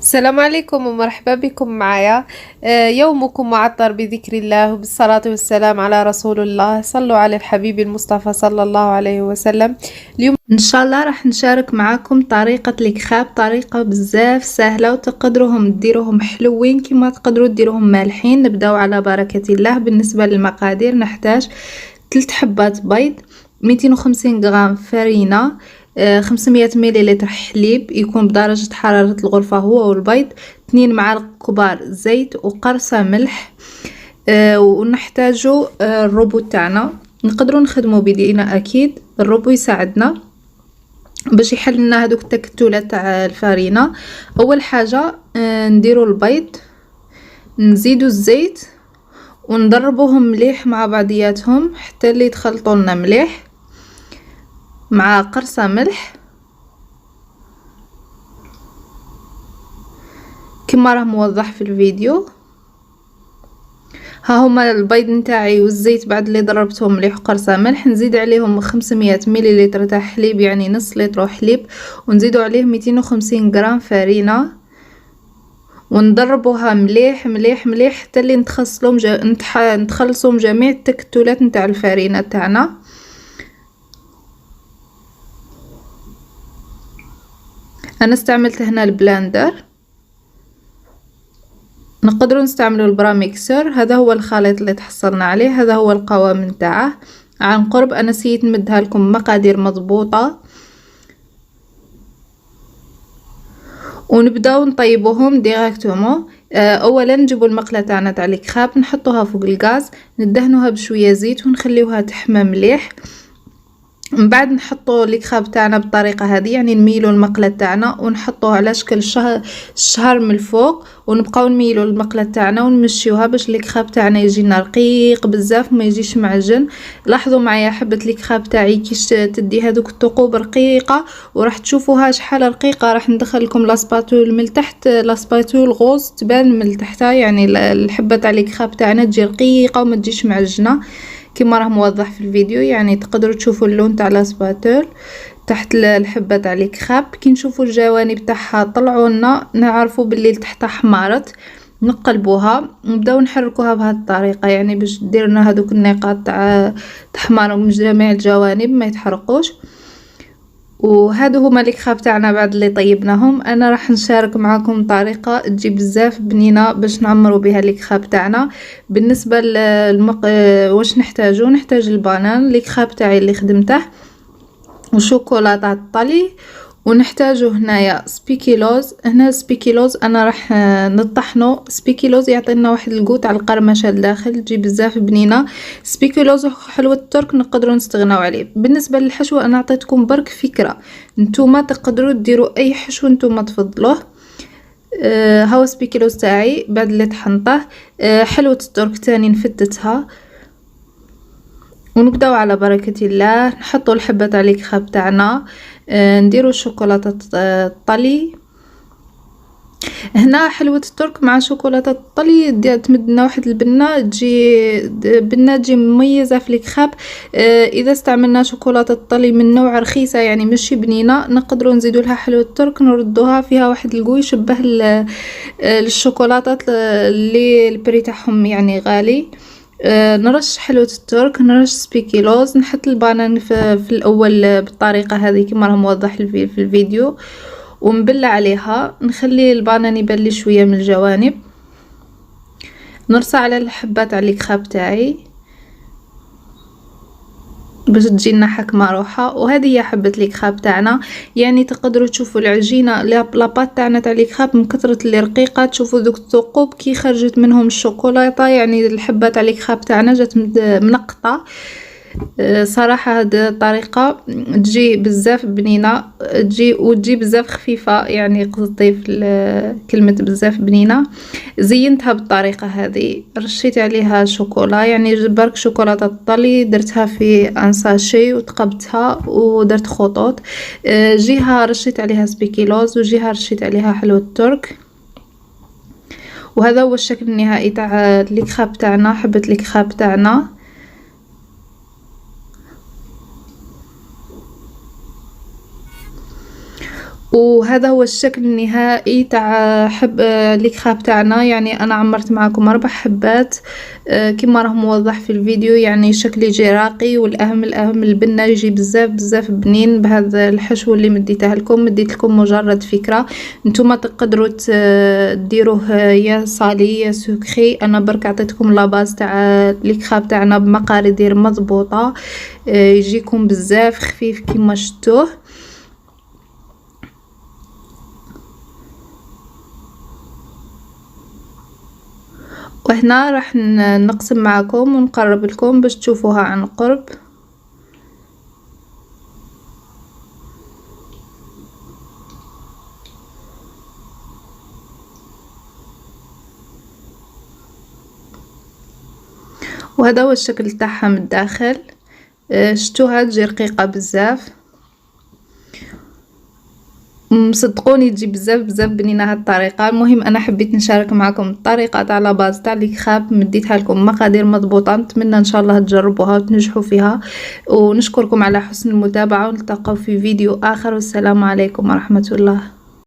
السلام عليكم ومرحبا بكم معايا. يومكم معطر بذكر الله وبالصلاة والسلام على رسول الله. صلوا على الحبيب المصطفى صلى الله عليه وسلم. اليوم ان شاء الله راح نشارك معاكم طريقة الكخاب، طريقة بزاف سهلة وتقدروهم ديروهم حلوين كما تقدروا ديروهم مالحين. نبداو على بركة الله. بالنسبة للمقادير نحتاج 3 حبات بيض، 250 غرام فرينة، 500 مليلتر حليب يكون بدرجة حرارة الغرفة هو والبيض، 2 معالق كبار زيت وقرصة ملح. ونحتاجو الروبو تاعنا، نقدروا نخدموا بيدينا اكيد، الروبو يساعدنا باش يحل لنا هذوك التكتلات تاع الفرينه. اول حاجه نديروا البيض، نزيدوا الزيت ونضربوهم مليح مع بعضياتهم حتى اللي يتخلطوا لنا مليح مع قرصه ملح كما راه موضح في الفيديو. ها هما البيض نتاعي والزيت بعد اللي ضربتهم مليح وقرصه ملح. نزيد عليهم 500 مليلتر تاع حليب، يعني نص لتر حليب، ونزيدوا عليه 250 غرام فرينه ونضربوها مليح مليح مليح حتى اللي نتخلصوا جميع التكتلات نتاع الفرينه تاعنا. انا استعملت هنا البلاندر، نقدروا نستعملوا البراميكسر. هذا هو الخليط اللي تحصلنا عليه، هذا هو القوام نتاعه عن قرب. انا نسيت نمدها لكم مقادير مضبوطه. ونبداو نطيبوهم ديريكتومون. اولا نجيبوا المقله تاعنا تاع الكخاب، نحطوها فوق الغاز، ندهنوها بشويه زيت ونخليوها تحمى مليح. من بعد نحطوا الكخاب تاعنا بالطريقه هذه، يعني نميلوا المقله تاعنا ونحطوها على شكل الشهر من الفوق، ونبقاو نميلوا المقله تاعنا ونمشيوها باش الكخاب تاعنا يجينا رقيق بزاف وما يجيش معجن. لاحظوا معايا حبه الكخاب تاعي كيش تدي هذوك الثقوب رقيقه، وراح تشوفوها شحال رقيقه. راح ندخل لكم لاسباتول من تحت، لاسباتول غوز تبان من تحتها، يعني الحبه تاع الكخاب تاعنا تجي رقيقه وما تجيش معجنه كما راه موضح في الفيديو. يعني تقدروا تشوفوا اللون تاع لاسباتول تحت الحبه تاع الكخاب. كي نشوفوا الجوانب تاعها طلعوا لنا نعرفوا باللي تحتها حمارت، نقلبوها نبداو نحركوها بهذه الطريقه، يعني باش دير لنا هذوك النقاط تاع تحمر من جميع الجوانب ما يتحرقوش. وهادو هما الكخاب تاعنا بعد اللي طيبناهم. انا راح نشارك معكم طريقه تجي بزاف بنينه باش نعمروا بها الكخاب تاعنا. بالنسبه واش نحتاج البنان الكخاب تاعي اللي خدمته، وشوكولاته طلي، ونحتاجو هنايا سبيكيلوز. هنا سبيكيلوز انا راح نطحنو. سبيكيلوز يعطينا واحد القوت على القرمشه لداخل، تجي بزاف بنينه. سبيكيلوز حلوه الترك نقدروا نستغناو عليه. بالنسبه للحشو انا عطيتكم برك فكره، نتوما تقدروا ديروا اي حشو نتوما تفضلوه. هاو سبيكيلوز تاعي بعد اللي طحنته. حلوه الترك تاني نفتتها، ونبداو على بركه الله. نحطوا الحبه تاع الكخاب تاعنا، نديروا شوكولاته الطلي. هنا حلوه الترك مع شوكولاته الطلي تمدنا واحد البنه تجي مميزه في الكخاب. اذا استعملنا شوكولاته الطلي من نوع رخيصه يعني ماشي بنينه، نقدروا نزيدوا لها حلوه الترك نردوها فيها واحد القوي يشبه الشوكولاتات اللي البري تاعهم يعني غالي. نرش حلوة الترك، نرش سبيكيلوز، نحط البانان في الاول بالطريقة هذه كما راه موضح في الفيديو، ونبلع عليها. نخلي البانان يبلي شوية من الجوانب، نرصع على الحبات تاع الكخاب تاعي باش تجينا حكمه روحها. وهذه هي حبه الكخاب تاعنا. يعني تقدروا تشوفوا العجينه لاباط تاعنا تاع الكخاب من كثره اللي رقيقه، تشوفوا ذوك الثقوب كي خرجت منهم الشوكولاته، يعني الحبه تاع الكخاب تاعنا جات منقطه. صراحه هذه الطريقه تجي بزاف بنينه، تجي بزاف خفيفه، يعني قصدي في كلمه بزاف بنينه. زينتها بالطريقه هذه، رشيت عليها شوكولا، يعني برك شوكولاته الطلي درتها في ان ساشي وتقبتها ودرت خطوط. جهه رشيت عليها سبيكيلوز وجهه رشيت عليها حلوه الترك. وهذا هو الشكل النهائي تاع الكخاب تاعنا، حبه الكخاب تاعنا. وهذا هو الشكل النهائي تاع الكخاب تاعنا. يعني انا عمرت معكم 4 حبات كما راه موضح في الفيديو. يعني شكل يجي راقي، والاهم البنه يجي بزاف بنين بهذا الحشو اللي مديته لكم. مديت لكم مجرد فكره، نتوما تقدروا ديروه يا صالي يا سكري. انا برك عطيتكم لاباز تاع الكخاب تاعنا بمقادير مضبوطه، يجيكم بزاف خفيف كما شفتوه. وهنا راح نقسم معكم ونقرب لكم باش تشوفوها عن قرب. وهذا هو الشكل تاعها من الداخل. شتوها تجي رقيقه بزاف، صدقوني تجي بزاف بنينه هاد الطريقه. المهم انا حبيت نشارك معكم الطريقه تاع لاباز تاع الكخاب، مديتها لكم مقادير مضبوطه. نتمنى ان شاء الله تجربوها وتنجحوا فيها، ونشكركم على حسن المتابعه، ونلتقوا في فيديو اخر، والسلام عليكم ورحمه الله.